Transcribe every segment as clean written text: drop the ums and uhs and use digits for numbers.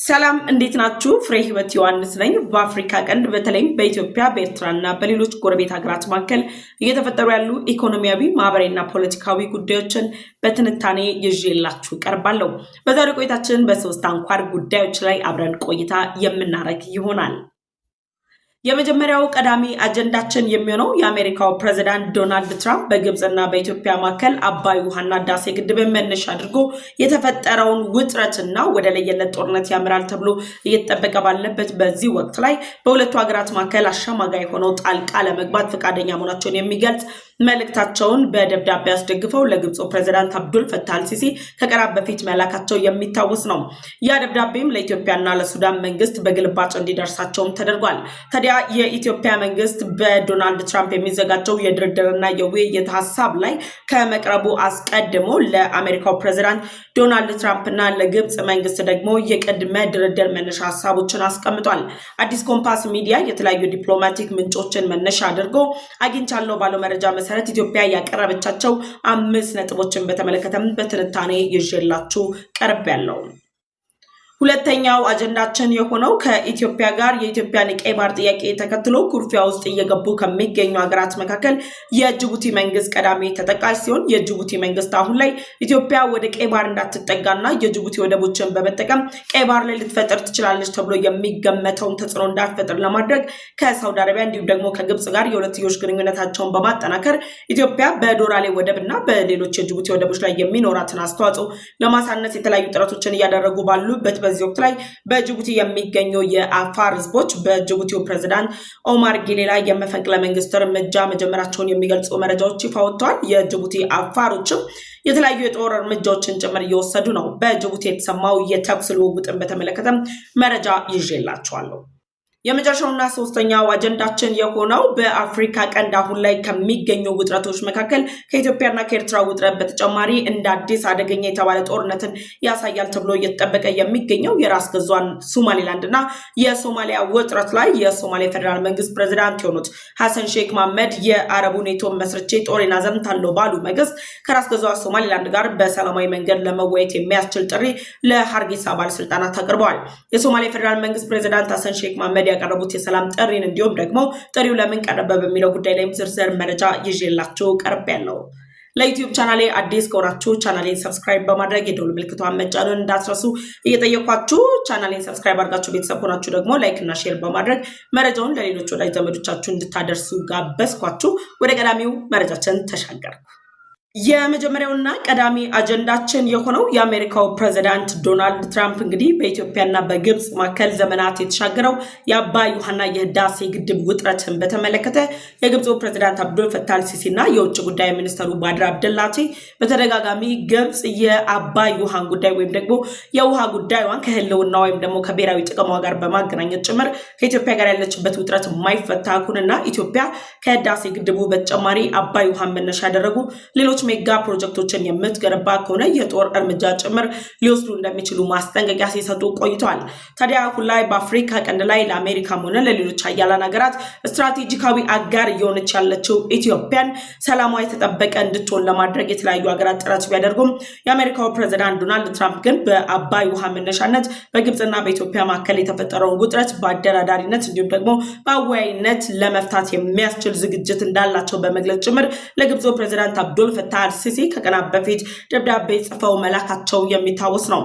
ሰላም እንዴት ናችሁ? ፍሬ ህይወት ዮሐንስ ነኝ። በአፍሪካ ቀንድ በተለይም በኢትዮጵያ በኤርትራና በሌሎች ጎረቤት ሀገራት መካከል እየተፈጠሩ ያሉ ኢኮኖሚያዊ፣ ማህበራዊና ፖለቲካዊ ጉዳዮችን በትንታኔ ይዤላችሁ ቀርባለሁ። በዛሬው ቆይታችን በሶስት አንኳር ጉዳዮች ላይ አብረን ቆይታ የምናደርግ ይሆናል። የመጀመሪያው ቀዳሚ አጀንዳችን የሚሆነው የአሜሪካው ፕሬዝዳንት ዶናልድ ትራምፕ በግብጽና በኢትዮጵያ መካከል አባይ ውሃና ህዳሴ ግድብን መነሻ አድርጎ የተፈጠረውን ውጥረትና ወደ ለየለት ጦርነት ያምራል ተብሎ እየተጠበቀ ባለበት በዚህ ወቅት ላይ በሁለቱ ሀገራት መካከል አሸማጋይ ሆነው ጣልቃ ለመግባት ፈቃደኛ መሆናቸውን የሚገልጽ መልእክታቸውን በደብዳቤ አስደግፈው ለግብፁ ፕሬዝዳንት አብዱል ፈታህ አልሲሲ ከቀናት በፊት መላካቸው የሚታወስ ነው። ያ ደብዳቤም ለኢትዮጵያና ለሱዳን መንግስት በግልባጭ እንዲደርሳቸውም ተደርጓል። ታዲያ የኢትዮጵያ መንግስት በዶናልድ ትራምፕ የሚዘጋጀው የድርድርና የውይይት ሀሳብ ላይ ከመቅረቡ አስቀድሞ ለአሜሪካው ፕሬዝዳንት ዶናልድ ትራምፕና ለግብፅ መንግስት ደግሞ የቅድመ ድርድር መነሻ ሀሳቦችን አስቀምጧል። አዲስ ኮምፓስ ሚዲያ የተለያዩ ዲፕሎማቲክ ምንጮችን መነሻ አድርጎ አግኝቻለሁ ባለው መረጃ መሰረት ኢትዮጵያ ያቀረበቻቸው 5 ነጥቦችን በተመለከተም በትንታኔ ይዤላችሁ ቀርቤያለሁ። ሁለተኛው አጀንዳችን የሆነው ከኢትዮጵያ ጋር የኢትዮጵያን ቀይ ባህር ጥያቄ ተከትሎ ኩርፊያ ውስጥ እየገቡ ከሚገኙ ሀገራት መካከል የጅቡቲ መንግስት ቀዳሚ ተጠቃሽ ሲሆን የጅቡቲ መንግስት አሁን ላይ ኢትዮጵያ ወደ ቀይ ባህር እንዳትጠጋና የጅቡቲ ወደቦችን በመጠቀም ቀይ ባህር ላይ ልትፈጥር ትችላለች ተብሎ የሚገመተውን ተጽዕኖ እንዳትፈጥር ለማድረግ ከሳውዲ አረቢያ እንዲሁም ደግሞ ከግብጽ ጋር የሁለትዮሽ ግንኙነታቸውን በማጠናከር ኢትዮጵያ በዶራሌ ወደብና በሌሎች የጅቡቲ ወደቦች ላይ የሚኖራትን አስተዋጽኦ ለማሳነስ የተለያዩ ጥረቶችን እያደረጉ ባሉበት በዚህ ወቅት ላይ በጅቡቲ የሚገኙ የአፋር ህዝቦች በጅቡቲው ፕሬዝዳንት ኦማር ጊሌ ላይ የመፈንቅለ መንግስት እርምጃ መጀመራቸውን የሚገልጹ መረጃዎች ይፋ ወጥተዋል። የጅቡቲ አፋሮችም የተለያዩ የጦር እርምጃዎችን ጭምር እየወሰዱ ነው። በጅቡቲ የተሰማው የተኩስ ልውውጥን በተመለከተም መረጃ ይዤላችኋለሁ። የመጨረሻውና ሶስተኛው አጀንዳችን የሆነው በአፍሪካ ቀንድ አሁን ላይ ከሚገኙ ውጥረቶች መካከል ከኢትዮጵያና ከኤርትራ ውጥረት በተጨማሪ እንደ አዲስ አደገኛ የተባለ ጦርነትን ያሳያል ተብሎ እየተጠበቀ የሚገኘው የራስ ገዟን ሶማሌላንድና የሶማሊያ ውጥረት ላይ የሶማሌ ፌዴራል መንግስት ፕሬዝዳንት የሆኑት ሐሰን ሼክ መሐመድ የአረቡ ኔቶን መስርቼ ጦሬን አዘምታለሁ ባሉ ማግስት ከራስ ገዟ ሶማሌላንድ ጋር በሰላማዊ መንገድ ለመወያየት የሚያስችል ጥሪ ለሀርጌሳ ባለስልጣናት አቅርበዋል። የሶማሌ ፌዴራል መንግስት ፕሬዝዳንት ሐሰን ሼክ መሐመድ ያቀረቡት የሰላም ጥሪን እንዲሁም ደግሞ ጥሪው ለምን ቀረበ በሚለው ጉዳይ ላይ ዝርዝር መረጃ ይዤላችሁ ቀርቤያለሁ። ለዩቲዩብ ቻናሌ አዲስ ከሆናችሁ ቻናሌን ሰብስክራይብ በማድረግ የደወል ምልክቷን መጫኑን እንዳትረሱ እየጠየኳችሁ፣ ቻናሌን ሰብስክራይብ አድርጋችሁ ቤተሰብ ሆናችሁ ደግሞ ላይክ እና ሼር በማድረግ መረጃውን ለሌሎች ወዳጅ ዘመዶቻችሁ እንድታደርሱ ጋበዝኳችሁ። ወደ ቀዳሚው መረጃችን ተሻገርኩ። የመጀመሪያውና ቀዳሚ አጀንዳችን የሆነው የአሜሪካው ፕሬዝዳንት ዶናልድ ትራምፕ እንግዲህ በኢትዮጵያና በግብጽ መካከል ዘመናት የተሻገረው የአባይ ውሃና የህዳሴ ግድብ ውጥረትን በተመለከተ የግብፁ ፕሬዝዳንት አብዱል ፈታህ አልሲሲና የውጭ ጉዳይ ሚኒስትሩ ባድር አብደላቲ በተደጋጋሚ ግብጽ የአባይ ውሃን ጉዳይ ወይም ደግሞ የውሃ ጉዳዩን ከህልውና ወይም ደግሞ ከብሔራዊ ጥቅሟ ጋር በማገናኘት ጭምር ከኢትዮጵያ ጋር ያለችበት ውጥረት የማይፈታ ኩንና ኢትዮጵያ ከህዳሴ ግድቡ በተጨማሪ አባይ ውሃን መነሻ ያደረጉ ሌሎች ሜጋ ፕሮጀክቶችን የምትገነባ ከሆነ የጦር እርምጃ ጭምር ሊወስዱ እንደሚችሉ ማስጠንቀቂያ ሲሰጡ ቆይተዋል። ታዲያ አሁን ላይ በአፍሪካ ቀንድ ላይ ለአሜሪካም ሆነ ለሌሎች ሀያላን ሀገራት ስትራቴጂካዊ አጋር እየሆነች ያለችው ኢትዮጵያን ሰላሟ የተጠበቀ እንድትሆን ለማድረግ የተለያዩ ሀገራት ጥረት ቢያደርጉም የአሜሪካው ፕሬዝዳንት ዶናልድ ትራምፕ ግን በአባይ ውሃ መነሻነት በግብጽና በኢትዮጵያ መካከል የተፈጠረውን ውጥረት በአደራዳሪነት እንዲሁም ደግሞ በአወያይነት ለመፍታት የሚያስችል ዝግጅት እንዳላቸው በመግለጽ ጭምር ለግብፁ ፕሬዝዳንት አብዱል ፈታህ አልሲሲ ከቀናት በፊት ደብዳቤ ጽፈው መላካቸው የሚታወስ ነው።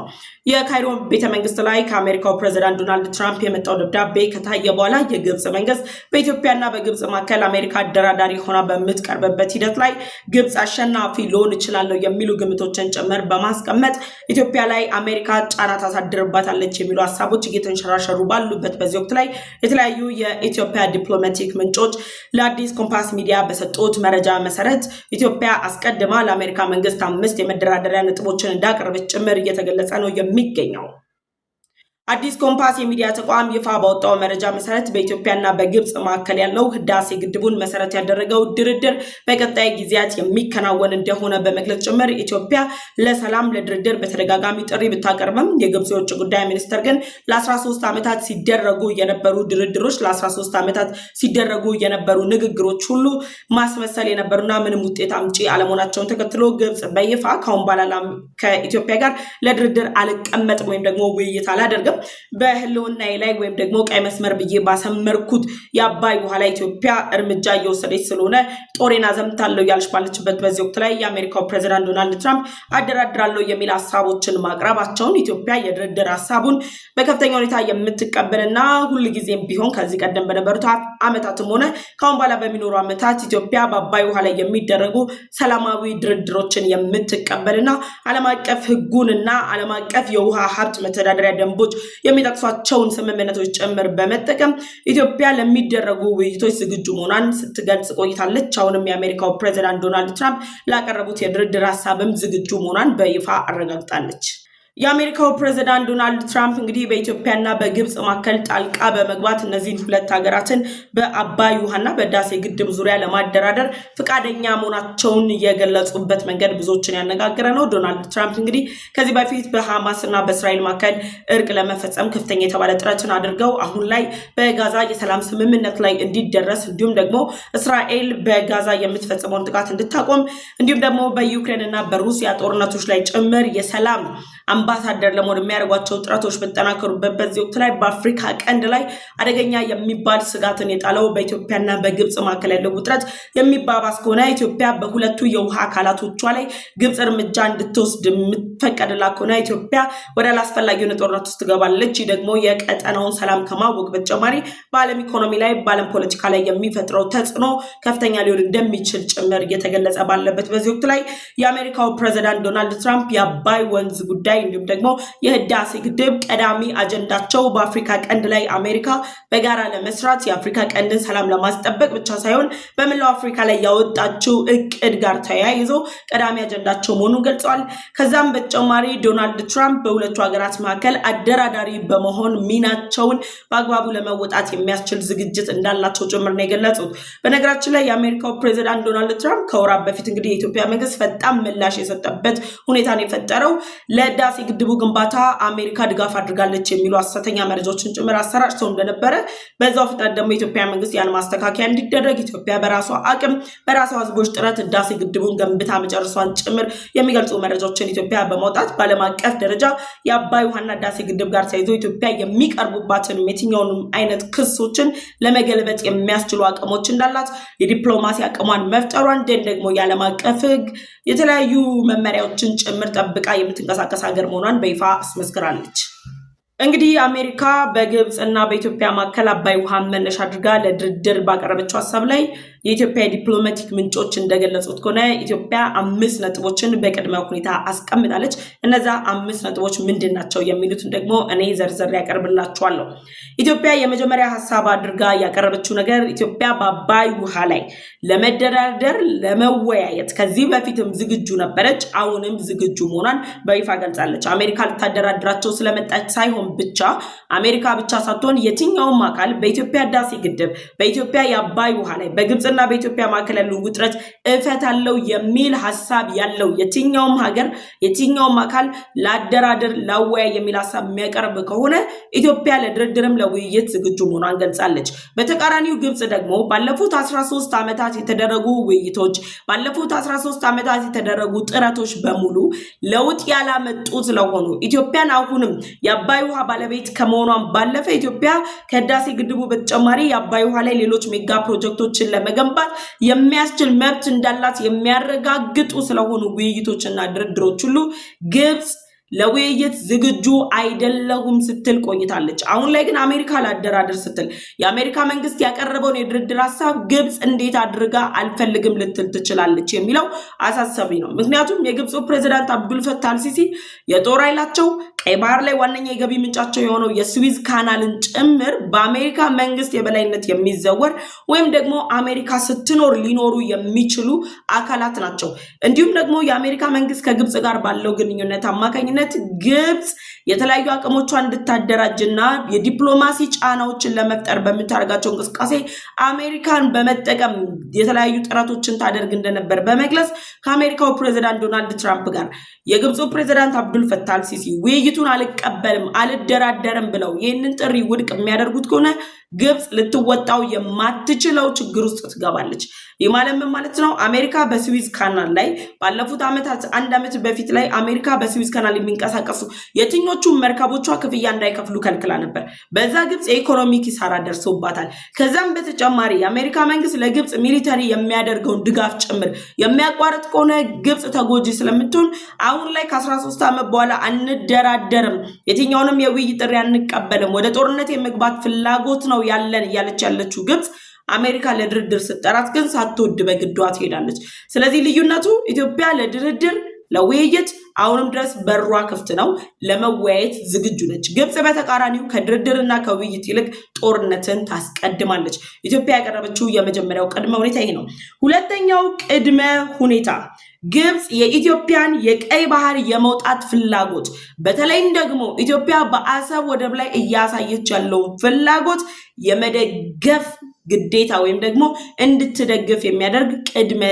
የካይሮ ቤተመንግስት ላይ ከአሜሪካው ፕሬዝዳንት ዶናልድ ትራምፕ የመጣው ደብዳቤ ከታየ በኋላ የግብጽ መንግስት በኢትዮጵያና በግብጽ መካከል አሜሪካ አደራዳሪ ሆና በምትቀርብበት ሂደት ላይ ግብጽ አሸናፊ ሊሆን ይችላል የሚሉ ግምቶችን ጭምር በማስቀመጥ ኢትዮጵያ ላይ አሜሪካ ጫና ታሳድርባታለች የሚሉ ሀሳቦች እየተንሸራሸሩ ባሉበት በዚህ ወቅት ላይ የተለያዩ የኢትዮጵያ ዲፕሎማቲክ ምንጮች ለአዲስ ኮምፓስ ሚዲያ በሰጡት መረጃ መሰረት ኢትዮጵያ አስቀድማ ለአሜሪካ መንግስት 5 የመደራደሪያ ነጥቦችን እንዳቀረበች ጭምር እየተገለጸ ነው የሚገኘው። አዲስ ኮምፓስ የሚዲያ ተቋም ይፋ ባወጣው መረጃ መሰረት በኢትዮጵያና በግብጽ መካከል ያለው ህዳሴ ግድቡን መሰረት ያደረገው ድርድር በቀጣይ ጊዜያት የሚከናወን እንደሆነ በመግለጽ ጭምር ኢትዮጵያ ለሰላም ለድርድር በተደጋጋሚ ጥሪ ብታቀርብም የግብጽ የውጭ ጉዳይ ሚኒስትር ግን ለ13 ዓመታት ሲደረጉ የነበሩ ድርድሮች ለ13 ዓመታት ሲደረጉ የነበሩ ንግግሮች ሁሉ ማስመሰል የነበሩና ምንም ውጤት አምጪ አለመሆናቸውን ተከትሎ ግብጽ በይፋ ካሁን በኋላ ከኢትዮጵያ ጋር ለድርድር አልቀመጥም ወይም ደግሞ ውይይት አላደርግም በህልውናዬ ላይ ወይም ደግሞ ቀይ መስመር ብዬ ባሰመርኩት የአባይ ውሃ ላይ ኢትዮጵያ እርምጃ እየወሰደች ስለሆነ ጦሬን አዘምታለሁ ያለች ባለችበት በዚህ ወቅት ላይ የአሜሪካው ፕሬዝዳንት ዶናልድ ትራምፕ አደራድራለሁ የሚል ሐሳቦችን ማቅረባቸውን ኢትዮጵያ የድርድር ሐሳቡን በከፍተኛ ሁኔታ የምትቀበልና ሁልጊዜም ቢሆን ከዚህ ቀደም በነበሩት ዓመታትም ሆነ ካሁን በኋላ በሚኖሩ ዓመታት ኢትዮጵያ በአባይ ውሃ ላይ የሚደረጉ ሰላማዊ ድርድሮችን የምትቀበልና ዓለም አቀፍ ህጉንና ዓለም አቀፍ የውሃ ሀብት መተዳደሪያ ደንቦች የሚጠቅሷቸውን ስምምነቶች ጭምር በመጠቀም ኢትዮጵያ ለሚደረጉ ውይይቶች ዝግጁ መሆኗን ስትገልጽ ቆይታለች። አሁንም የአሜሪካው ፕሬዝዳንት ዶናልድ ትራምፕ ላቀረቡት የድርድር ሐሳብም ዝግጁ መሆኗን በይፋ አረጋግጣለች። የአሜሪካው ፕሬዝዳንት ዶናልድ ትራምፕ እንግዲህ በኢትዮጵያና በግብጽ መካከል ጣልቃ በመግባት እነዚህን ሁለት ሀገራትን በአባይ ውሃና በህዳሴ ግድብ ዙሪያ ለማደራደር ፈቃደኛ መሆናቸውን የገለጹበት መንገድ ብዙዎችን ያነጋገረ ነው። ዶናልድ ትራምፕ እንግዲህ ከዚህ በፊት በሐማስና በእስራኤል መካከል እርቅ ለመፈጸም ከፍተኛ የተባለ ጥረትን አድርገው አሁን ላይ በጋዛ የሰላም ስምምነት ላይ እንዲደረስ እንዲሁም ደግሞ እስራኤል በጋዛ የምትፈጽመውን ጥቃት እንድታቆም እንዲሁም ደግሞ በዩክሬንና በሩሲያ ጦርነቶች ላይ ጭምር የሰላም አምባሳደር ለመሆን የሚያደርጓቸው ጥረቶች በተጠናከሩበት በዚህ ወቅት ላይ በአፍሪካ ቀንድ ላይ አደገኛ የሚባል ስጋትን የጣለው በኢትዮጵያና በግብጽ መካከል ያለው ውጥረት የሚባባስ ከሆነ ኢትዮጵያ በሁለቱ የውሃ አካላቶቿ ላይ ግብጽ እርምጃ እንድትወስድ የምትፈቀድላት ከሆነ ኢትዮጵያ ወደ አላስፈላጊ ጦርነት ውስጥ ትገባለች። ይህ ደግሞ የቀጠናውን ሰላም ከማወቅ በተጨማሪ በዓለም ኢኮኖሚ ላይ በዓለም ፖለቲካ ላይ የሚፈጥረው ተጽዕኖ ከፍተኛ ሊሆን እንደሚችል ጭምር እየተገለጸ ባለበት በዚህ ወቅት ላይ የአሜሪካው ፕሬዝዳንት ዶናልድ ትራምፕ የአባይ ወንዝ ጉዳይ እንዲሁም ደግሞ የህዳሴ ግድብ ቀዳሚ አጀንዳቸው በአፍሪካ ቀንድ ላይ አሜሪካ በጋራ ለመስራት የአፍሪካ ቀንድን ሰላም ለማስጠበቅ ብቻ ሳይሆን በመላው አፍሪካ ላይ ያወጣችው እቅድ ጋር ተያይዞ ቀዳሚ አጀንዳቸው መሆኑን ገልጸዋል። ከዛም በተጨማሪ ዶናልድ ትራምፕ በሁለቱ ሀገራት መካከል አደራዳሪ በመሆን ሚናቸውን በአግባቡ ለመወጣት የሚያስችል ዝግጅት እንዳላቸው ጭምር ነው የገለጹት። በነገራችን ላይ የአሜሪካው ፕሬዝዳንት ዶናልድ ትራምፕ ከወራት በፊት እንግዲህ የኢትዮጵያ መንግስት ፈጣን ምላሽ የሰጠበት ሁኔታን የፈጠረው ለህዳሴ ግድቡ ግንባታ አሜሪካ ድጋፍ አድርጋለች የሚሉ ሐሰተኛ መረጃዎችን ጭምር አሰራጭተው እንደነበረ በዛው ፍጥነት ደግሞ የኢትዮጵያ መንግስት ያን ማስተካከያ እንዲደረግ ኢትዮጵያ በራሷ አቅም በራሷ ህዝቦች ጥረት ህዳሴ ግድቡን ገንብታ መጨረሷን ጭምር የሚገልጹ መረጃዎችን ኢትዮጵያ በማውጣት በዓለም አቀፍ ደረጃ የአባይ ውሃና ህዳሴ ግድብ ጋር ተያይዞ ኢትዮጵያ የሚቀርቡባትን የትኛውንም አይነት ክሶችን ለመገልበጥ የሚያስችሉ አቅሞች እንዳላት የዲፕሎማሲ አቅሟን መፍጠሯን ደግሞ የዓለም አቀፍ ህግ የተለያዩ መመሪያዎችን ጭምር ጠብቃ የምትንቀሳቀስ ሀገር መሆኗን በይፋ አስመስክራለች። እንግዲህ አሜሪካ በግብጽ እና በኢትዮጵያ መካከል አባይ ውሃን መነሻ አድርጋ ለድርድር ባቀረበችው ሐሳብ ላይ የኢትዮጵያ ዲፕሎማቲክ ምንጮች እንደገለጹት ከሆነ ኢትዮጵያ 5 ነጥቦችን በቅድመ ሁኔታ አስቀምጣለች። እነዛ 5 ነጥቦች ምንድናቸው የሚሉትን ደግሞ እኔ ዘርዘር ያቀርብላችኋለሁ። ኢትዮጵያ የመጀመሪያ ሐሳብ አድርጋ ያቀረበችው ነገር ኢትዮጵያ በአባይ ውሃ ላይ ለመደራደር ለመወያየት ከዚህ በፊትም ዝግጁ ነበረች፣ አሁንም ዝግጁ መሆኗን በይፋ ገልጻለች። አሜሪካ ልታደራድራቸው ስለመጣች ሳይሆን ብቻ አሜሪካ ብቻ ሳትሆን የትኛውም አካል በኢትዮጵያ ህዳሴ ግድብ በኢትዮጵያ የአባይ ውሃ ላይ በግብጽና በኢትዮጵያ መካከል ያለው ውጥረት እፈታለው የሚል ሐሳብ ያለው የትኛውም ሀገር የትኛውም አካል ላደራደር ላወያይ የሚል ሐሳብ የሚያቀርብ ከሆነ ኢትዮጵያ ለድርድርም ለውይይት ዝግጁ መሆኗን ገልጻለች። በተቃራኒው ግብጽ ደግሞ ባለፉት 13 ዓመታት የተደረጉ ውይይቶች ባለፉት 13 ዓመታት የተደረጉ ጥረቶች በሙሉ ለውጥ ያላመጡ ስለሆኑ ኢትዮጵያን አሁንም የአባይ ውሃ ባለቤት ከመሆኗን ባለፈ ኢትዮጵያ ከህዳሴ ግድቡ በተጨማሪ የአባይ ውሃ ላይ ሌሎች ሜጋ ፕሮጀክቶችን ለመገንባት የሚያስችል መብት እንዳላት የሚያረጋግጡ ስለሆኑ ውይይቶችና ድርድሮች ሁሉ ግብጽ ለውይይት ዝግጁ አይደለሁም ስትል ቆይታለች። አሁን ላይ ግን አሜሪካ ላደራደር ስትል የአሜሪካ መንግስት ያቀረበውን የድርድር ሐሳብ ግብጽ እንዴት አድርጋ አልፈልግም ልትል ትችላለች የሚለው አሳሳቢ ነው። ምክንያቱም የግብፁ ፕሬዝዳንት አብዱል ፈታህ አልሲሲ የጦር ኃይላቸው ቀይ ባህር ላይ ዋነኛ የገቢ ምንጫቸው የሆነው የስዊዝ ካናልን ጭምር በአሜሪካ መንግስት የበላይነት የሚዘወር ወይም ደግሞ አሜሪካ ስትኖር ሊኖሩ የሚችሉ አካላት ናቸው። እንዲሁም ደግሞ የአሜሪካ መንግስት ከግብጽ ጋር ባለው ግንኙነት አማካኝነት ግብጽ የተለያዩ አቅሞቿን እንድታደራጅና የዲፕሎማሲ ጫናዎችን ለመፍጠር በምታደርጋቸው እንቅስቃሴ አሜሪካን በመጠቀም የተለያዩ ጥረቶችን ታደርግ እንደነበር በመግለጽ ከአሜሪካው ፕሬዝዳንት ዶናልድ ትራምፕ ጋር የግብፁ ፕሬዝዳንት አብዱል ፈታህ አልሲሲ ውይይቱን አልቀበልም አልደራደርም ብለው ይህንን ጥሪ ውድቅ የሚያደርጉት ከሆነ ግብጽ ልትወጣው የማትችለው ችግር ውስጥ ትገባለች። ይህ ማለት ነው አሜሪካ በስዊዝ ካናል ላይ ባለፉት ዓመታት አንድ ዓመት በፊት ላይ አሜሪካ በስዊዝ ካናል የሚንቀሳቀሱ የትኞቹም መርከቦቿ ክፍያ እንዳይከፍሉ ከልክላ ነበር። በዛ ግብጽ የኢኮኖሚ ኪሳራ ደርሶባታል። ከዛም በተጨማሪ የአሜሪካ መንግስት ለግብጽ ሚሊተሪ የሚያደርገውን ድጋፍ ጭምር የሚያቋርጥ ከሆነ ግብጽ ተጎጂ ስለምትሆን አሁን ላይ ከ13 ዓመት በኋላ አንደራደርም፣ የትኛውንም የውይይት ጥሪ አንቀበልም፣ ወደ ጦርነት የመግባት ፍላጎት ነው ያለን እያለች ያለችው ግብጽ አሜሪካ ለድርድር ስትጠራት ግን ሳትወድ በግዷ ትሄዳለች። ስለዚህ ልዩነቱ ኢትዮጵያ ለድርድር ለውይይት አሁንም ድረስ በሯ ክፍት ነው፣ ለመወያየት ዝግጁ ነች። ግብጽ በተቃራኒው ከድርድርና ከውይይት ይልቅ ጦርነትን ታስቀድማለች። ኢትዮጵያ ያቀረበችው የመጀመሪያው ቅድመ ሁኔታ ይሄ ነው። ሁለተኛው ቅድመ ሁኔታ ግብጽ የኢትዮጵያን የቀይ ባህር የመውጣት ፍላጎት በተለይም ደግሞ ኢትዮጵያ በአሰብ ወደብ ላይ እያሳየች ያለውን ፍላጎት የመደገፍ ግዴታ ወይም ደግሞ እንድትደግፍ የሚያደርግ ቅድመ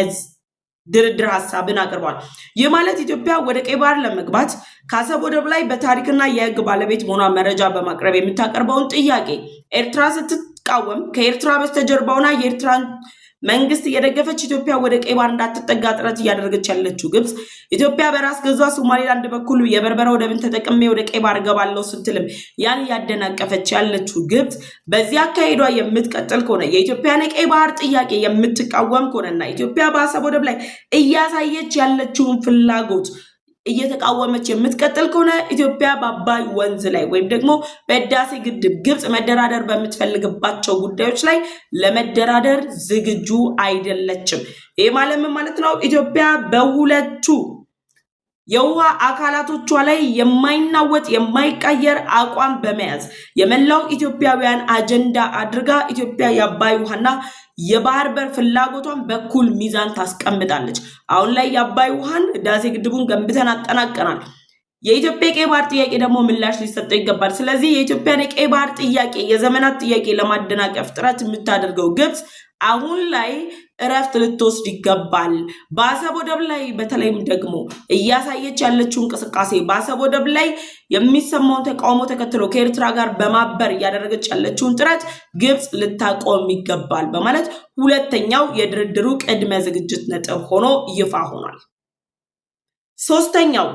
ድርድር ሐሳብን አቅርቧል። ይህ ማለት ኢትዮጵያ ወደ ቀይ ባህር ለመግባት ከአሰብ ወደብ ላይ በታሪክና የሕግ ባለቤት መሆኗ መረጃ በማቅረብ የምታቀርበውን ጥያቄ ኤርትራ ስትቃወም ከኤርትራ በስተጀርባውና የኤርትራን መንግስት እየደገፈች ኢትዮጵያ ወደ ቀይ ባህር እንዳትጠጋ ጥረት እያደረገች ያለችው ግብጽ ኢትዮጵያ በራስ ገዟ ሶማሌላንድ በኩል የበርበራ ወደብን ተጠቅሜ ወደ ቀይ ባህር ገባለሁ ስትልም ያን ያደናቀፈች ያለችው ግብጽ በዚህ አካሄዷ የምትቀጥል ከሆነ የኢትዮጵያን የቀይ ባህር ጥያቄ የምትቃወም ከሆነና ኢትዮጵያ በአሰብ ወደብ ላይ እያሳየች ያለችውን ፍላጎት እየተቃወመች የምትቀጥል ከሆነ ኢትዮጵያ በአባይ ወንዝ ላይ ወይም ደግሞ በህዳሴ ግድብ ግብጽ መደራደር በምትፈልግባቸው ጉዳዮች ላይ ለመደራደር ዝግጁ አይደለችም። ይህ ማለት ነው ኢትዮጵያ በሁለቱ የውሃ አካላቶቿ ላይ የማይናወጥ የማይቀየር አቋም በመያዝ የመላው ኢትዮጵያውያን አጀንዳ አድርጋ ኢትዮጵያ የአባይ ውሃና የባህር በር ፍላጎቷን በኩል ሚዛን ታስቀምጣለች። አሁን ላይ የአባይ ውሃን ህዳሴ ግድቡን ገንብተን አጠናቀናል። የኢትዮጵያ የቀይ ባህር ጥያቄ ደግሞ ምላሽ ሊሰጠው ይገባል። ስለዚህ የኢትዮጵያን የቀይ ባህር ጥያቄ የዘመናት ጥያቄ ለማደናቀፍ ጥረት የምታደርገው ግብጽ አሁን ላይ እረፍት ልትወስድ ይገባል። በአሰብ ወደብ ላይ በተለይም ደግሞ እያሳየች ያለችው እንቅስቃሴ በአሰብ ወደብ ላይ የሚሰማውን ተቃውሞ ተከትሎ ከኤርትራ ጋር በማበር እያደረገች ያለችውን ጥረት ግብጽ ልታቆም ይገባል በማለት ሁለተኛው የድርድሩ ቅድመ ዝግጅት ነጥብ ሆኖ ይፋ ሆኗል። ሶስተኛው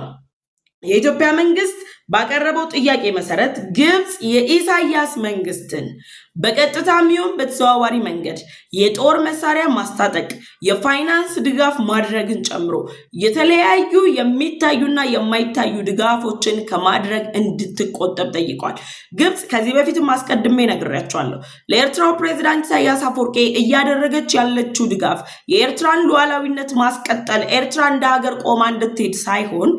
የኢትዮጵያ መንግስት ባቀረበው ጥያቄ መሰረት ግብጽ የኢሳያስ መንግስትን በቀጥታም ይሁን በተዘዋዋሪ መንገድ የጦር መሳሪያ ማስታጠቅ፣ የፋይናንስ ድጋፍ ማድረግን ጨምሮ የተለያዩ የሚታዩና የማይታዩ ድጋፎችን ከማድረግ እንድትቆጠብ ጠይቋል። ግብጽ ከዚህ በፊትም አስቀድሜ ነግሬያቸዋለሁ። ለኤርትራው ፕሬዝዳንት ኢሳያስ አፈወርቂ እያደረገች ያለችው ድጋፍ የኤርትራን ሉዓላዊነት ማስቀጠል፣ ኤርትራ እንደ ሀገር ቆማ እንድትሄድ ሳይሆን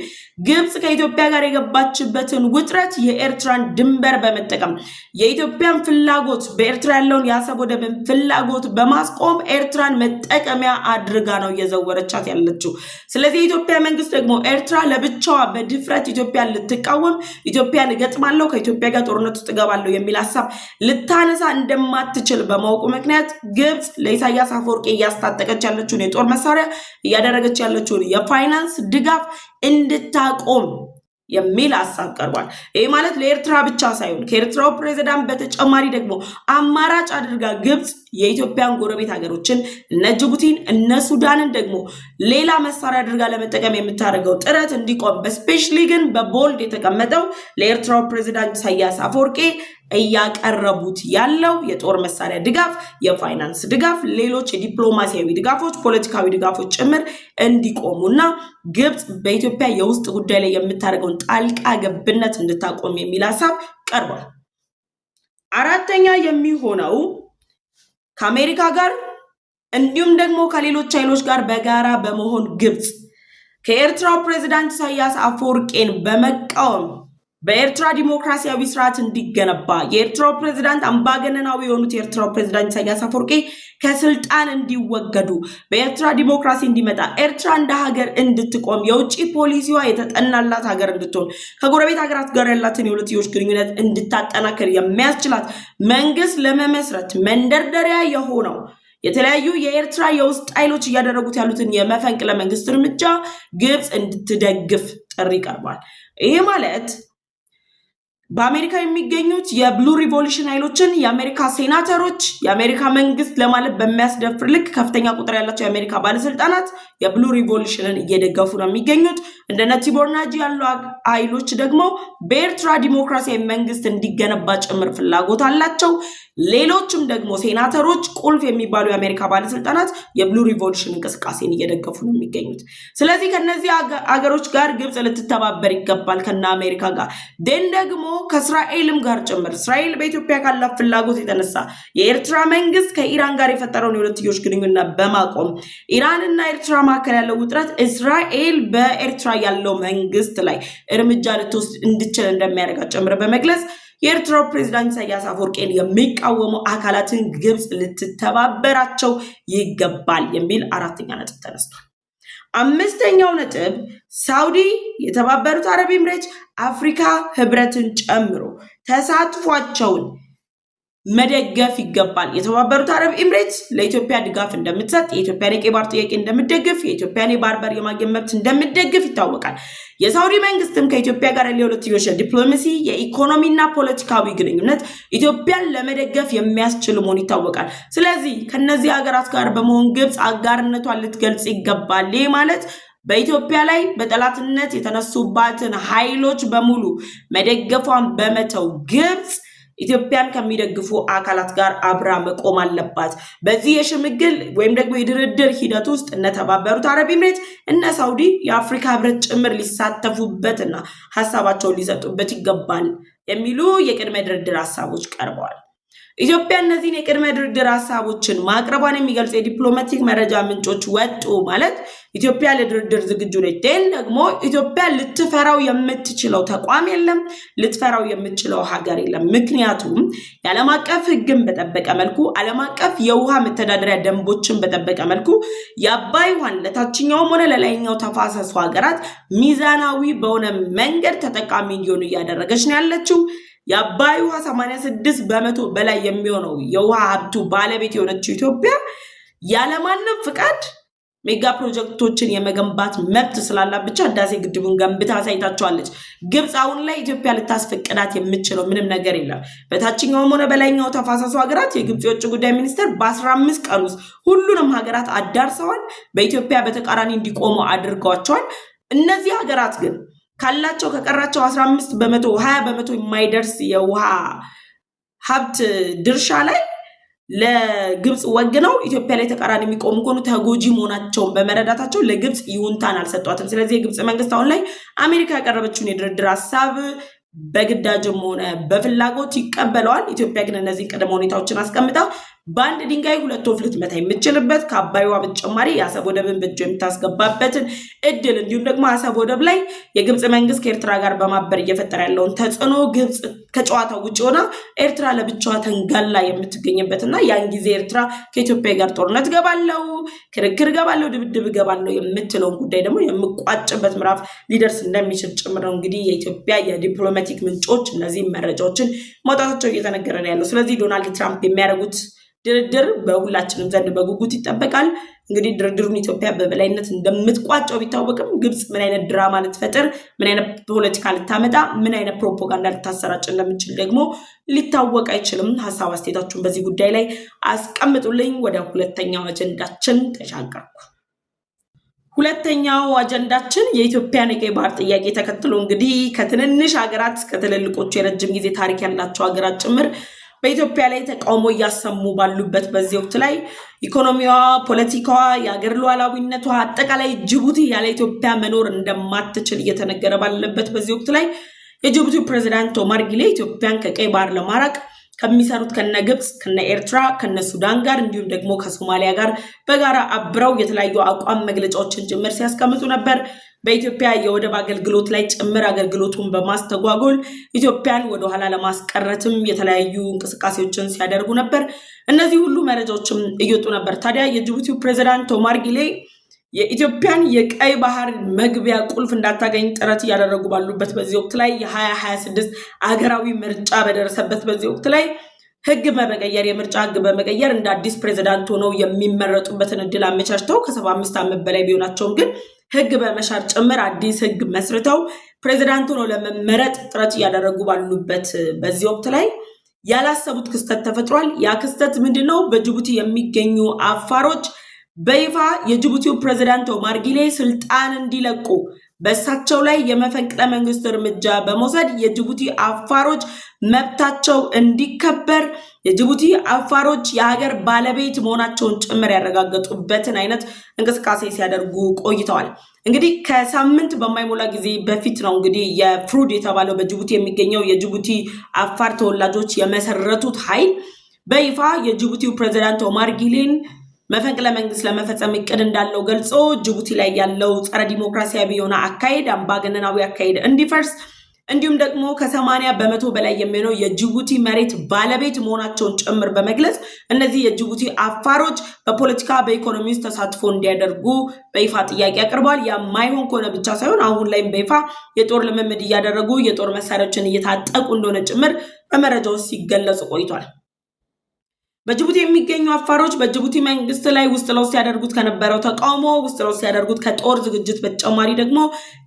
ግብጽ ከኢትዮጵያ ጋር የገባችበትን ውጥረት የኤርትራን ድንበር በመጠቀም የኢትዮጵያን ፍላጎት በኤርትራ ያለውን የአሰብ ወደብን ፍላጎት በማስቆም ኤርትራን መጠቀሚያ አድርጋ ነው እየዘወረቻት ያለችው። ስለዚህ የኢትዮጵያ መንግስት ደግሞ ኤርትራ ለብቻዋ በድፍረት ኢትዮጵያን ልትቃወም ኢትዮጵያን እገጥማለሁ ከኢትዮጵያ ጋር ጦርነት ውስጥ እገባለሁ የሚል ሐሳብ ልታነሳ እንደማትችል በማወቁ ምክንያት ግብጽ ለኢሳያስ አፈወርቂ እያስታጠቀች ያለችውን የጦር መሳሪያ እያደረገች ያለችውን የፋይናንስ ድጋፍ እንድታቆም የሚል ሐሳብ ቀርቧል። ይህ ማለት ለኤርትራ ብቻ ሳይሆን ከኤርትራው ፕሬዝዳንት በተጨማሪ ደግሞ አማራጭ አድርጋ ግብጽ የኢትዮጵያን ጎረቤት ሀገሮችን እነ ጅቡቲን እነ ሱዳንን ደግሞ ሌላ መሳሪያ አድርጋ ለመጠቀም የምታደርገው ጥረት እንዲቆም በስፔሻሊ ግን በቦልድ የተቀመጠው ለኤርትራው ፕሬዝዳንት ኢሳያስ አፈወርቂ እያቀረቡት ያለው የጦር መሳሪያ ድጋፍ፣ የፋይናንስ ድጋፍ፣ ሌሎች የዲፕሎማሲያዊ ድጋፎች፣ ፖለቲካዊ ድጋፎች ጭምር እንዲቆሙና ግብጽ በኢትዮጵያ የውስጥ ጉዳይ ላይ የምታደርገውን ጣልቃ ገብነት እንድታቆም የሚል ሐሳብ ቀርቧል። አራተኛ የሚሆነው ከአሜሪካ ጋር እንዲሁም ደግሞ ከሌሎች ኃይሎች ጋር በጋራ በመሆን ግብጽ ከኤርትራው ፕሬዝዳንት ኢሳያስ አፈወርቂን በመቃወም በኤርትራ ዲሞክራሲያዊ ስርዓት እንዲገነባ የኤርትራው ፕሬዝዳንት አምባገነናዊ የሆኑት የኤርትራው ፕሬዝዳንት ኢሳያስ አፈወርቂ ከስልጣን እንዲወገዱ በኤርትራ ዲሞክራሲ እንዲመጣ ኤርትራ እንደ ሀገር እንድትቆም የውጭ ፖሊሲዋ የተጠናላት ሀገር እንድትሆን ከጎረቤት ሀገራት ጋር ያላትን የሁለትዮሽ ግንኙነት እንድታጠናክር የሚያስችላት መንግስት ለመመስረት መንደርደሪያ የሆነው የተለያዩ የኤርትራ የውስጥ ኃይሎች እያደረጉት ያሉትን የመፈንቅለ መንግስት እርምጃ ግብጽ እንድትደግፍ ጥሪ ቀርቧል። ይሄ ማለት በአሜሪካ የሚገኙት የብሉ ሪቮሉሽን ኃይሎችን የአሜሪካ ሴናተሮች የአሜሪካ መንግስት ለማለት በሚያስደፍር ልክ ከፍተኛ ቁጥር ያላቸው የአሜሪካ ባለስልጣናት የብሉ ሪቮሉሽንን እየደገፉ ነው የሚገኙት። እንደነ ቲቦር ናጂ ያሉ ኃይሎች ደግሞ በኤርትራ ዲሞክራሲያዊ መንግስት እንዲገነባ ጭምር ፍላጎት አላቸው። ሌሎችም ደግሞ ሴናተሮች ቁልፍ የሚባሉ የአሜሪካ ባለስልጣናት የብሉ ሪቮሉሽን እንቅስቃሴን እየደገፉ ነው የሚገኙት። ስለዚህ ከነዚህ አገሮች ጋር ግብጽ ልትተባበር ይገባል ከነ አሜሪካ ጋር ደን ደግሞ ከእስራኤልም ጋር ጭምር። እስራኤል በኢትዮጵያ ካላት ፍላጎት የተነሳ የኤርትራ መንግስት ከኢራን ጋር የፈጠረውን የሁለትዮሽ ግንኙነት በማቆም ኢራንና ኤርትራ መካከል ያለው ውጥረት እስራኤል በኤርትራ ያለው መንግስት ላይ እርምጃ ልትወስድ እንድችል እንደሚያደርጋት ጭምር በመግለጽ የኤርትራው ፕሬዝዳንት ኢሳያስ አፈወርቂን የሚቃወሙ አካላትን ግብጽ ልትተባበራቸው ይገባል የሚል አራተኛ ነጥብ ተነስቷል። አምስተኛው ነጥብ ሳውዲ፣ የተባበሩት አረብ ኤምሬት፣ አፍሪካ ህብረትን ጨምሮ ተሳትፏቸውን መደገፍ ይገባል። የተባበሩት አረብ ኤምሬት ለኢትዮጵያ ድጋፍ እንደምትሰጥ፣ የኢትዮጵያን የቀይ ባህር ጥያቄ እንደምትደግፍ፣ የኢትዮጵያን የባህር በር የማግኘት መብት እንደምትደግፍ ይታወቃል። የሳውዲ መንግስትም ከኢትዮጵያ ጋር ያለው የሁለትዮሽ ዲፕሎማሲ የኢኮኖሚና ፖለቲካዊ ግንኙነት ኢትዮጵያን ለመደገፍ የሚያስችል መሆኑ ይታወቃል። ስለዚህ ከነዚህ ሀገራት ጋር በመሆን ግብጽ አጋርነቷን ልትገልጽ ይገባል። ይህ ማለት በኢትዮጵያ ላይ በጠላትነት የተነሱባትን ኃይሎች በሙሉ መደገፏን በመተው ግብጽ ኢትዮጵያን ከሚደግፉ አካላት ጋር አብራ መቆም አለባት። በዚህ የሽምግል ወይም ደግሞ የድርድር ሂደት ውስጥ እነ ተባበሩት አረብ ኤምሬት እነ ሳውዲ የአፍሪካ ህብረት ጭምር ሊሳተፉበትና ሀሳባቸውን ሊሰጡበት ይገባል የሚሉ የቅድመ ድርድር ሀሳቦች ቀርበዋል። ኢትዮጵያ እነዚህን የቅድመ ድርድር ሀሳቦችን ማቅረቧን የሚገልጹ የዲፕሎማቲክ መረጃ ምንጮች ወጡ ማለት ኢትዮጵያ ለድርድር ዝግጁ ነች። ደን ደግሞ ኢትዮጵያ ልትፈራው የምትችለው ተቋም የለም፣ ልትፈራው የምትችለው ሀገር የለም። ምክንያቱም የዓለም አቀፍ ህግን በጠበቀ መልኩ ዓለም አቀፍ የውሃ መተዳደሪያ ደንቦችን በጠበቀ መልኩ የአባይ ውሃን ለታችኛውም ሆነ ለላይኛው ተፋሰሱ ሀገራት ሚዛናዊ በሆነ መንገድ ተጠቃሚ እንዲሆኑ እያደረገች ነው ያለችው። የአባይ ውሃ 86% በላይ የሚሆነው የውሃ ሀብቱ ባለቤት የሆነችው ኢትዮጵያ ያለማንም ፍቃድ ሜጋ ፕሮጀክቶችን የመገንባት መብት ስላላት ብቻ ህዳሴ ግድቡን ገንብታ አሳይታቸዋለች። ግብጽ አሁን ላይ ኢትዮጵያ ልታስፈቅዳት የምትችለው ምንም ነገር የለም። በታችኛውም ሆነ በላይኛው ተፋሰሱ ሀገራት የግብጽ የውጭ ጉዳይ ሚኒስትር በ15 ቀን ውስጥ ሁሉንም ሀገራት አዳርሰዋል፣ በኢትዮጵያ በተቃራኒ እንዲቆሙ አድርገዋቸዋል። እነዚህ ሀገራት ግን ካላቸው ከቀራቸው 15% 20% የማይደርስ የውሃ ሀብት ድርሻ ላይ ለግብጽ ወግነው ኢትዮጵያ ላይ ተቃራኒ የሚቆሙ ከሆኑ ተጎጂ መሆናቸውን በመረዳታቸው ለግብጽ ይሁንታን አልሰጧትም። ስለዚህ የግብጽ መንግስት አሁን ላይ አሜሪካ ያቀረበችውን የድርድር ሀሳብ በግዳጅም ሆነ በፍላጎት ይቀበለዋል። ኢትዮጵያ ግን እነዚህ ቅድመ ሁኔታዎችን አስቀምጣ በአንድ ድንጋይ ሁለት ወፍ ልትመታ የምትችልበት ከአባይ ውሃ በተጨማሪ የአሰብ ወደብን በእጇ የምታስገባበትን እድል እንዲሁም ደግሞ አሰብ ወደብ ላይ የግብጽ መንግስት ከኤርትራ ጋር በማበር እየፈጠረ ያለውን ተጽዕኖ ግብጽ ከጨዋታው ውጭ ሆና ኤርትራ ለብቻዋ ተንጋላ የምትገኝበትና ያን ጊዜ ኤርትራ ከኢትዮጵያ ጋር ጦርነት ገባለው፣ ክርክር ገባለው፣ ድብድብ ገባለው የምትለውን ጉዳይ ደግሞ የምቋጭበት ምዕራፍ ሊደርስ እንደሚችል ጭምር ነው እንግዲህ የኢትዮጵያ የዲፕሎማቲክ ምንጮች እነዚህ መረጃዎችን ማውጣታቸው እየተነገረ ነው ያለው። ስለዚህ ዶናልድ ትራምፕ የሚያደርጉት ድርድር በሁላችንም ዘንድ በጉጉት ይጠበቃል። እንግዲህ ድርድሩን ኢትዮጵያ በበላይነት እንደምትቋጨው ቢታወቅም ግብጽ ምን አይነት ድራማ ልትፈጥር፣ ምን አይነት ፖለቲካ ልታመጣ፣ ምን አይነት ፕሮፓጋንዳ ልታሰራጭ እንደምችል ደግሞ ሊታወቅ አይችልም። ሀሳብ አስተያየታችሁን በዚህ ጉዳይ ላይ አስቀምጡልኝ። ወደ ሁለተኛው አጀንዳችን ተሻገርኩ። ሁለተኛው አጀንዳችን የኢትዮጵያን የቀይ ባህር ጥያቄ ተከትሎ እንግዲህ ከትንንሽ ሀገራት ከትልልቆቹ የረጅም ጊዜ ታሪክ ያላቸው ሀገራት ጭምር በኢትዮጵያ ላይ ተቃውሞ እያሰሙ ባሉበት በዚህ ወቅት ላይ ኢኮኖሚዋ፣ ፖለቲካዋ፣ የሀገር ሉዓላዊነቷ አጠቃላይ ጅቡቲ ያለ ኢትዮጵያ መኖር እንደማትችል እየተነገረ ባለበት በዚህ ወቅት ላይ የጅቡቲው ፕሬዝዳንት ኦማር ጊሌ ኢትዮጵያን ከቀይ ባህር ለማራቅ ከሚሰሩት ከነ ግብጽ፣ ከነ ኤርትራ፣ ከነ ሱዳን ጋር እንዲሁም ደግሞ ከሶማሊያ ጋር በጋራ አብረው የተለያዩ አቋም መግለጫዎችን ጭምር ሲያስቀምጡ ነበር። በኢትዮጵያ የወደብ አገልግሎት ላይ ጭምር አገልግሎቱን በማስተጓጎል ኢትዮጵያን ወደ ኋላ ለማስቀረትም የተለያዩ እንቅስቃሴዎችን ሲያደርጉ ነበር። እነዚህ ሁሉ መረጃዎችም እየወጡ ነበር። ታዲያ የጅቡቲው ፕሬዝዳንት ኦማር ጊሌ የኢትዮጵያን የቀይ ባህር መግቢያ ቁልፍ እንዳታገኝ ጥረት እያደረጉ ባሉበት በዚህ ወቅት ላይ የ2026 አገራዊ ምርጫ በደረሰበት በዚህ ወቅት ላይ ህግ በመቀየር የምርጫ ህግ በመቀየር እንደ አዲስ ፕሬዝዳንት ሆነው የሚመረጡበትን እድል አመቻችተው ከ75 ዓመት በላይ ቢሆናቸውም ግን ህግ በመሻር ጭምር አዲስ ህግ መስርተው ፕሬዝዳንት ሆነው ለመመረጥ ጥረት እያደረጉ ባሉበት በዚህ ወቅት ላይ ያላሰቡት ክስተት ተፈጥሯል። ያ ክስተት ምንድነው? በጅቡቲ የሚገኙ አፋሮች በይፋ የጅቡቲው ፕሬዝዳንት ኦማር ጊሌ ስልጣን እንዲለቁ በእሳቸው ላይ የመፈንቅለ መንግስት እርምጃ በመውሰድ የጅቡቲ አፋሮች መብታቸው እንዲከበር የጅቡቲ አፋሮች የሀገር ባለቤት መሆናቸውን ጭምር ያረጋገጡበትን አይነት እንቅስቃሴ ሲያደርጉ ቆይተዋል። እንግዲህ ከሳምንት በማይሞላ ጊዜ በፊት ነው እንግዲህ የፍሩድ የተባለው በጅቡቲ የሚገኘው የጅቡቲ አፋር ተወላጆች የመሰረቱት ኃይል በይፋ የጅቡቲው ፕሬዝዳንት ኦማር ጊሌን መፈንቅለ መንግስት ለመፈጸም እቅድ እንዳለው ገልጾ ጅቡቲ ላይ ያለው ጸረ ዲሞክራሲያዊ የሆነ አካሄድ አምባገነናዊ አካሄድ እንዲፈርስ እንዲሁም ደግሞ ከ80 በመቶ በላይ የሚሆነው የጅቡቲ መሬት ባለቤት መሆናቸውን ጭምር በመግለጽ እነዚህ የጅቡቲ አፋሮች በፖለቲካ በኢኮኖሚ ውስጥ ተሳትፎ እንዲያደርጉ በይፋ ጥያቄ አቅርበዋል። የማይሆን ከሆነ ብቻ ሳይሆን አሁን ላይም በይፋ የጦር ልምምድ እያደረጉ የጦር መሳሪያዎችን እየታጠቁ እንደሆነ ጭምር በመረጃዎች ሲገለጹ ቆይቷል። በጅቡቲ የሚገኙ አፋሮች በጅቡቲ መንግስት ላይ ውስጥ ለውስጥ ያደርጉት ከነበረው ተቃውሞ ውስጥ ለውስጥ ያደርጉት ከጦር ዝግጅት በተጨማሪ ደግሞ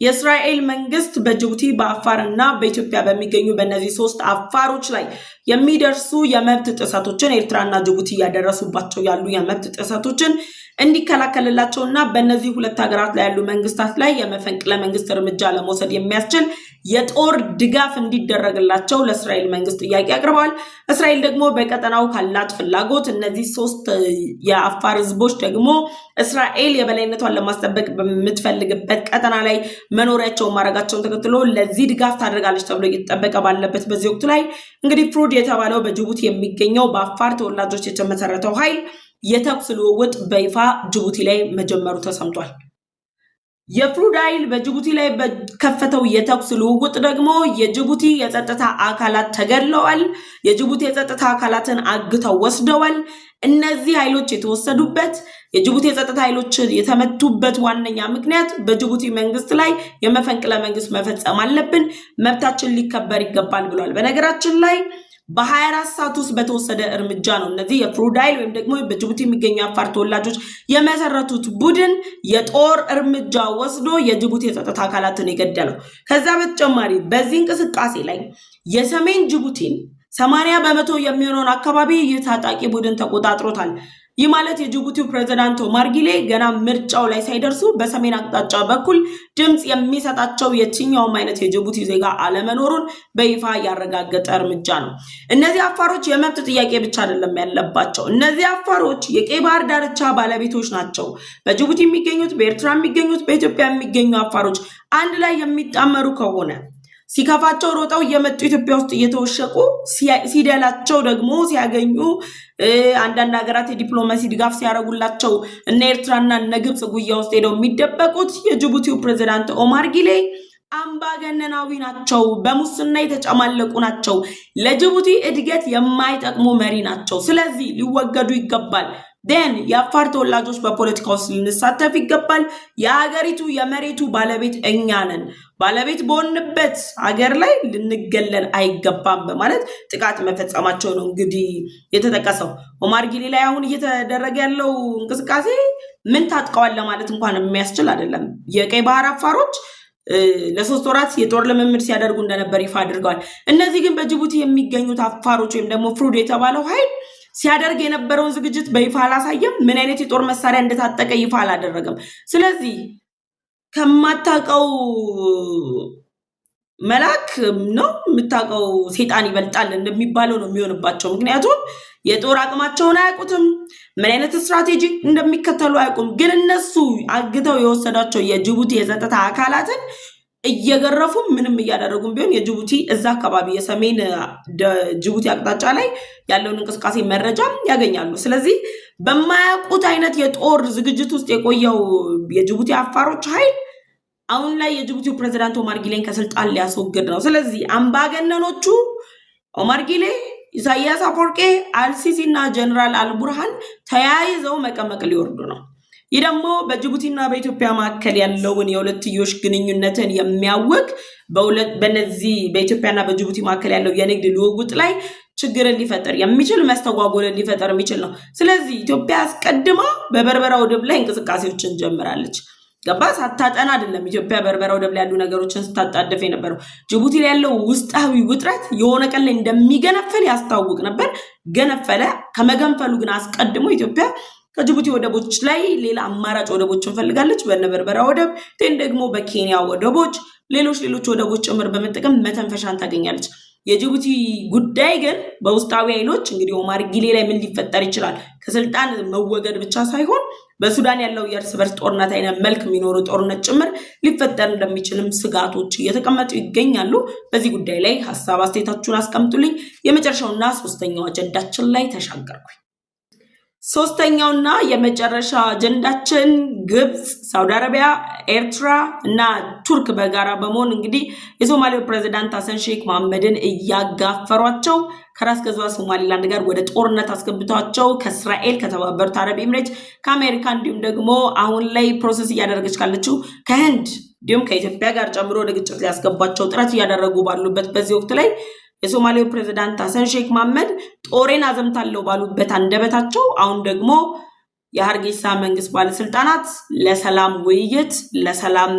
የእስራኤል መንግስት በጅቡቲ በአፋርና በኢትዮጵያ በሚገኙ በእነዚህ ሶስት አፋሮች ላይ የሚደርሱ የመብት ጥሰቶችን ኤርትራና ጅቡቲ ያደረሱባቸው ያሉ የመብት ጥሰቶችን እንዲከላከልላቸውና በእነዚህ ሁለት ሀገራት ላይ ያሉ መንግስታት ላይ የመፈንቅለ መንግስት እርምጃ ለመውሰድ የሚያስችል የጦር ድጋፍ እንዲደረግላቸው ለእስራኤል መንግስት ጥያቄ አቅርበዋል። እስራኤል ደግሞ በቀጠናው ካላት ፍላጎት እነዚህ ሶስት የአፋር ህዝቦች ደግሞ እስራኤል የበላይነቷን ለማስጠበቅ በምትፈልግበት ቀጠና ላይ መኖሪያቸውን ማድረጋቸውን ተከትሎ ለዚህ ድጋፍ ታደርጋለች ተብሎ እየተጠበቀ ባለበት በዚህ ወቅት ላይ እንግዲህ ፍሩድ የተባለው በጅቡቲ የሚገኘው በአፋር ተወላጆች የተመሰረተው ኃይል የተኩስ ልውውጥ በይፋ ጅቡቲ ላይ መጀመሩ ተሰምቷል። የፍሩድ ኃይል በጅቡቲ ላይ በከፈተው የተኩስ ልውውጥ ደግሞ የጅቡቲ የጸጥታ አካላት ተገድለዋል። የጅቡቲ የጸጥታ አካላትን አግተው ወስደዋል። እነዚህ ኃይሎች የተወሰዱበት የጅቡቲ የጸጥታ ኃይሎች የተመቱበት ዋነኛ ምክንያት በጅቡቲ መንግስት ላይ የመፈንቅለ መንግስት መፈጸም አለብን፣ መብታችን ሊከበር ይገባል ብሏል። በነገራችን ላይ በ24 ሰዓት ውስጥ በተወሰደ እርምጃ ነው እነዚህ የፍሩድ ኃይል ወይም ደግሞ በጅቡቲ የሚገኙ አፋር ተወላጆች የመሰረቱት ቡድን የጦር እርምጃ ወስዶ የጅቡቲ የጸጥታ አካላትን የገደለው። ከዛ በተጨማሪ በዚህ እንቅስቃሴ ላይ የሰሜን ጅቡቲን 80 በመቶ የሚሆነውን አካባቢ ይህ ታጣቂ ቡድን ተቆጣጥሮታል። ይህ ማለት የጅቡቲው ፕሬዝዳንት ኦማር ጊሌ ገና ምርጫው ላይ ሳይደርሱ በሰሜን አቅጣጫ በኩል ድምጽ የሚሰጣቸው የትኛውም አይነት የጅቡቲ ዜጋ አለመኖሩን በይፋ ያረጋገጠ እርምጃ ነው። እነዚህ አፋሮች የመብት ጥያቄ ብቻ አይደለም ያለባቸው። እነዚህ አፋሮች የቀይ ባህር ዳርቻ ባለቤቶች ናቸው። በጅቡቲ የሚገኙት፣ በኤርትራ የሚገኙት፣ በኢትዮጵያ የሚገኙ አፋሮች አንድ ላይ የሚጣመሩ ከሆነ ሲከፋቸው ሮጠው እየመጡ ኢትዮጵያ ውስጥ እየተወሸቁ ሲደላቸው ደግሞ ሲያገኙ አንዳንድ ሀገራት የዲፕሎማሲ ድጋፍ ሲያደርጉላቸው እነ ኤርትራና እነ ግብጽ ጉያ ውስጥ ሄደው የሚደበቁት የጅቡቲው ፕሬዝዳንት ኦማር ጊሌ አምባገነናዊ ናቸው፣ በሙስና የተጨማለቁ ናቸው፣ ለጅቡቲ እድገት የማይጠቅሙ መሪ ናቸው። ስለዚህ ሊወገዱ ይገባል። የአፋር ተወላጆች በፖለቲካ ውስጥ ልንሳተፍ ይገባል። የሀገሪቱ የመሬቱ ባለቤት እኛ ነን። ባለቤት በሆንበት ሀገር ላይ ልንገለል አይገባም በማለት ጥቃት መፈጸማቸው ነው እንግዲህ የተጠቀሰው። ኦማር ጊሌ ላይ አሁን እየተደረገ ያለው እንቅስቃሴ ምን ታጥቀዋል ለማለት እንኳን የሚያስችል አይደለም። የቀይ ባህር አፋሮች ለ3 ወራት የጦር ልምምድ ሲያደርጉ እንደነበር ይፋ አድርገዋል። እነዚህ ግን በጅቡቲ የሚገኙት አፋሮች ወይም ደግሞ ፍሩድ የተባለው ኃይል ሲያደርግ የነበረውን ዝግጅት በይፋ አላሳየም። ምን አይነት የጦር መሳሪያ እንደታጠቀ ይፋ አላደረገም። ስለዚህ ከማታውቀው መልአክ ነው የምታውቀው ሴጣን ይበልጣል እንደሚባለው ነው የሚሆንባቸው። ምክንያቱም የጦር አቅማቸውን አያውቁትም፣ ምን አይነት ስትራቴጂ እንደሚከተሉ አያውቁም። ግን እነሱ አግተው የወሰዳቸው የጅቡቲ የጸጥታ አካላትን እየገረፉ ምንም እያደረጉም ቢሆን የጅቡቲ እዛ አካባቢ የሰሜን ጅቡቲ አቅጣጫ ላይ ያለውን እንቅስቃሴ መረጃ ያገኛሉ። ስለዚህ በማያውቁት አይነት የጦር ዝግጅት ውስጥ የቆየው የጅቡቲ አፋሮች ኃይል አሁን ላይ የጅቡቲው ፕሬዝዳንት ኦማር ጊሌን ከስልጣን ሊያስወግድ ነው። ስለዚህ አምባገነኖቹ ኦማር ጊሌ፣ ኢሳያስ አፈወርቄ፣ አልሲሲ እና ጀነራል አልቡርሃን ተያይዘው መቀመቅ ሊወርዱ ነው። ይህ ደግሞ በጅቡቲና በኢትዮጵያ መካከል ያለውን የሁለትዮሽ ግንኙነትን የሚያውቅ በነዚህ በኢትዮጵያና በጅቡቲ መካከል ያለው የንግድ ልውውጥ ላይ ችግርን ሊፈጠር የሚችል መስተጓጎልን ሊፈጠር የሚችል ነው። ስለዚህ ኢትዮጵያ አስቀድማ በበርበራ ወደብ ላይ እንቅስቃሴዎችን ጀምራለች። ገባ ሳታጠና አይደለም ኢትዮጵያ በርበራ ወደብ ላይ ያሉ ነገሮችን ስታጣደፍ የነበረው። ጅቡቲ ላይ ያለው ውስጣዊ ውጥረት የሆነ ቀን ላይ እንደሚገነፈል ያስታውቅ ነበር። ገነፈለ። ከመገንፈሉ ግን አስቀድሞ ኢትዮጵያ ከጅቡቲ ወደቦች ላይ ሌላ አማራጭ ወደቦችን ፈልጋለች። በነበርበራ ወደብ ደግሞ በኬንያ ወደቦች ሌሎች ወደቦች ጭምር በመጠቀም መተንፈሻን ታገኛለች። የጅቡቲ ጉዳይ ግን በውስጣዊ ኃይሎች እንግዲህ ኦማር ጊሌ ላይ ምን ሊፈጠር ይችላል ከስልጣን መወገድ ብቻ ሳይሆን በሱዳን ያለው የእርስ በርስ ጦርነት አይነት መልክ የሚኖሩ ጦርነት ጭምር ሊፈጠር እንደሚችልም ስጋቶች እየተቀመጡ ይገኛሉ። በዚህ ጉዳይ ላይ ሐሳብ አስተያየታችሁን አስቀምጡልኝ። የመጨረሻውና ሶስተኛው አጀንዳችን ላይ ተሻገርኩኝ። ሶስተኛውና የመጨረሻ አጀንዳችን ግብጽ፣ ሳውዲ አረቢያ፣ ኤርትራ እና ቱርክ በጋራ በመሆን እንግዲህ የሶማሌው ፕሬዝዳንት ሐሰን ሼክ መሐመድን እያጋፈሯቸው ከራስ ገዟ ሶማሊላንድ ጋር ወደ ጦርነት አስገብቷቸው ከእስራኤል፣ ከተባበሩት አረብ ኤምሬት፣ ከአሜሪካ እንዲሁም ደግሞ አሁን ላይ ፕሮሰስ እያደረገች ካለችው ከህንድ እንዲሁም ከኢትዮጵያ ጋር ጨምሮ ወደ ግጭት ሊያስገባቸው ጥረት እያደረጉ ባሉበት በዚህ ወቅት ላይ የሶማሌው ፕሬዝዳንት ሐሰን ሼክ መሐመድ ጦሬን አዘምታለሁ ባሉበት አንደበታቸው አሁን ደግሞ የሀርጌሳ መንግስት ባለስልጣናት ለሰላም ውይይት ለሰላም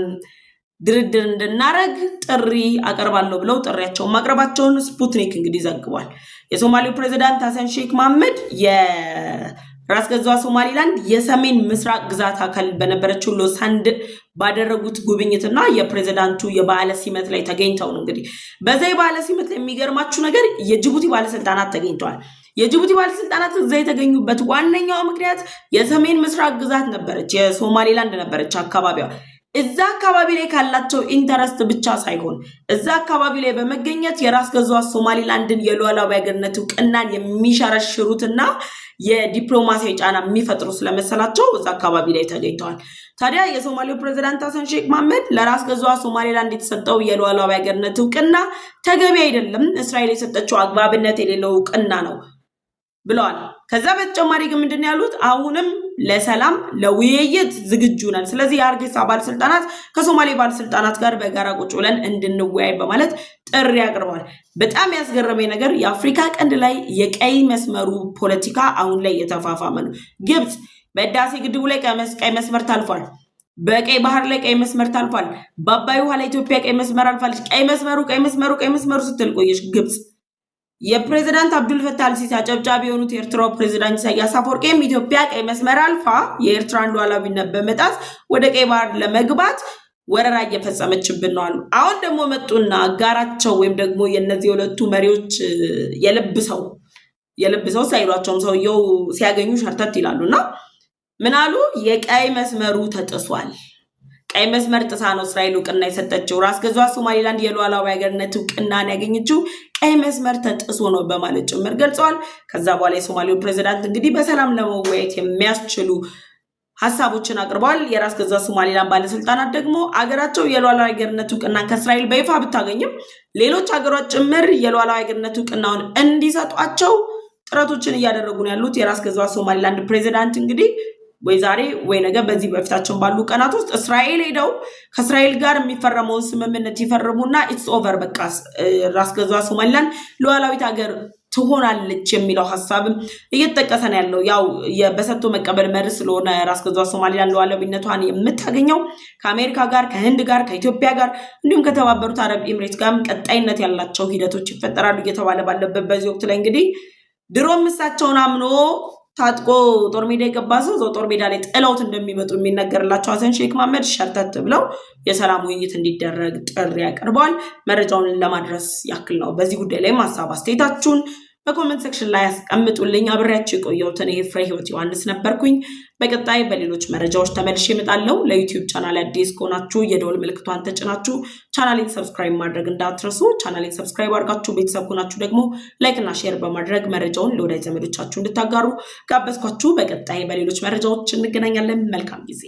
ድርድር እንድናረግ ጥሪ አቀርባለሁ ብለው ጥሪያቸውን ማቅረባቸውን ስፑትኒክ እንግዲህ ዘግቧል። የሶማሌው ፕሬዝዳንት ሐሰን ሼክ መሐመድ የራስ ገዟ ሶማሊላንድ የሰሜን ምስራቅ ግዛት አካል በነበረችው ሎሳንድ ባደረጉት ጉብኝትና የፕሬዝዳንቱ የበዓለ ሲመት ላይ ተገኝተው ነው። እንግዲህ በዛ የበዓለ ሲመት ላይ የሚገርማችሁ ነገር የጅቡቲ ባለስልጣናት ተገኝተዋል። የጅቡቲ ባለስልጣናት እዛ የተገኙበት ዋነኛው ምክንያት የሰሜን ምስራቅ ግዛት ነበረች፣ የሶማሊላንድ ነበረች አካባቢዋ። እዛ አካባቢ ላይ ካላቸው ኢንተረስት ብቻ ሳይሆን እዛ አካባቢ ላይ በመገኘት የራስ ገዟ ሶማሊላንድን የሉዓላዊ ሀገርነት እውቅናን የሚሸረሽሩትና የዲፕሎማሲያዊ ጫና የሚፈጥሩ ስለመሰላቸው እዛ አካባቢ ላይ ተገኝተዋል። ታዲያ የሶማሌው ፕሬዝዳንት ሐሰን ሼክ መሐመድ ለራስ ገዟ ሶማሊላንድ የተሰጠው የሉዓላዊ ሀገርነት እውቅና ተገቢ አይደለም፣ እስራኤል የሰጠችው አግባብነት የሌለው እውቅና ነው ብለዋል። ከዛ በተጨማሪ ግን ምንድነው ያሉት? አሁንም ለሰላም ለውይይት ዝግጁ ነን። ስለዚህ የሀርጌሳ ባለስልጣናት ከሶማሌ ባለስልጣናት ጋር በጋራ ቁጭ ብለን እንድንወያይ በማለት ጥሪ አቅርበዋል። በጣም ያስገረመኝ ነገር የአፍሪካ ቀንድ ላይ የቀይ መስመሩ ፖለቲካ አሁን ላይ የተፋፋመ ነው። ግብጽ በህዳሴ ግድቡ ላይ ቀይ መስመር ታልፏል። በቀይ ባህር ላይ ቀይ መስመር ታልፏል። በአባይ ውሃ ላይ ኢትዮጵያ ቀይ መስመር አልፋለች። ቀይ መስመሩ ስትል ቆየች ግብጽ። የፕሬዝዳንት አብዱል ፈታህ አልሲሲ አጨብጫቢ የሆኑት የኤርትራው ፕሬዝዳንት ኢሳያስ አፈወርቂም ኢትዮጵያ ቀይ መስመር አልፋ የኤርትራን ሉዓላዊነት በመጣስ ወደ ቀይ ባህር ለመግባት ወረራ እየፈጸመችብን ነው አሉ። አሁን ደግሞ መጡና አጋራቸው ወይም ደግሞ የነዚህ ሁለቱ መሪዎች የልብ ሰው ሳይሏቸውም ሰውየው ሲያገኙ ሸርተት ይላሉና ምን አሉ? የቀይ መስመሩ ተጥሷል። ቀይ መስመር ጥሳ ነው እስራኤል እውቅና የሰጠችው። ራስ ገዟ ሶማሊላንድ የሉዓላዊ ሀገርነት እውቅናን ያገኘችው ቀይ መስመር ተጥሶ ነው በማለት ጭምር ገልጸዋል። ከዛ በኋላ የሶማሌው ፕሬዝዳንት እንግዲህ በሰላም ለመወያየት የሚያስችሉ ሐሳቦችን አቅርበዋል። የራስ ገዟ ሶማሊላንድ ባለስልጣናት ደግሞ አገራቸው የሉዓላዊ ሀገርነት እውቅናን ከእስራኤል በይፋ ብታገኝም ሌሎች ሀገሮች ጭምር የሉዓላዊ ሀገርነት እውቅናውን እንዲሰጧቸው ጥረቶችን እያደረጉ ነው ያሉት። የራስ ገዟ ሶማሊላንድ ፕሬዝዳንት እንግዲህ ወይ ዛሬ ወይ ነገ በዚህ በፊታችን ባሉ ቀናት ውስጥ እስራኤል ሄደው ከእስራኤል ጋር የሚፈረመውን ስምምነት ይፈርሙና ኢትስ ኦቨር በቃ ራስ ገዟ ሶማሊላንድ ሉዓላዊት ሀገር ትሆናለች የሚለው ሐሳብም እየተጠቀሰ ነው ያለው። ያው በሰጥቶ መቀበል መርህ ስለሆነ ራስ ገዟ ሶማሊላንድ ሉዓላዊነቷን የምታገኘው ከአሜሪካ ጋር፣ ከህንድ ጋር፣ ከኢትዮጵያ ጋር እንዲሁም ከተባበሩት አረብ ኤምሬት ጋር ቀጣይነት ያላቸው ሂደቶች ይፈጠራሉ እየተባለ ባለበት በዚህ ወቅት ላይ እንግዲህ ድሮም እሳቸውን አምኖ ታጥቆ ጦር ሜዳ የገባ ሰው ጦር ሜዳ ላይ ጥለውት እንደሚመጡ የሚነገርላቸው ሐሰን ሼክ መሐመድ ሸርተት ብለው የሰላም ውይይት እንዲደረግ ጥሪ ያቀርበዋል። መረጃውን ለማድረስ ያክል ነው። በዚህ ጉዳይ ላይ ሐሳብ አስተያየታችሁን በኮሜንት ሴክሽን ላይ አስቀምጡልኝ። አብሬያችሁ የቆየሁት እኔ ፍሬ ህይወት ዮሐንስ ነበርኩኝ። በቀጣይ በሌሎች መረጃዎች ተመልሼ እመጣለሁ። ለዩቲዩብ ቻናል አዲስ ከሆናችሁ የደወል ምልክቷን ተጭናችሁ ቻናሌን ሰብስክራይብ ማድረግ እንዳትረሱ። ቻናሌን ሰብስክራይብ አድርጋችሁ ቤተሰብ ከሆናችሁ ደግሞ ላይክ እና ሼር በማድረግ መረጃውን ለወዳጅ ዘመዶቻችሁ እንድታጋሩ ጋበዝኳችሁ። በቀጣይ በሌሎች መረጃዎች እንገናኛለን። መልካም ጊዜ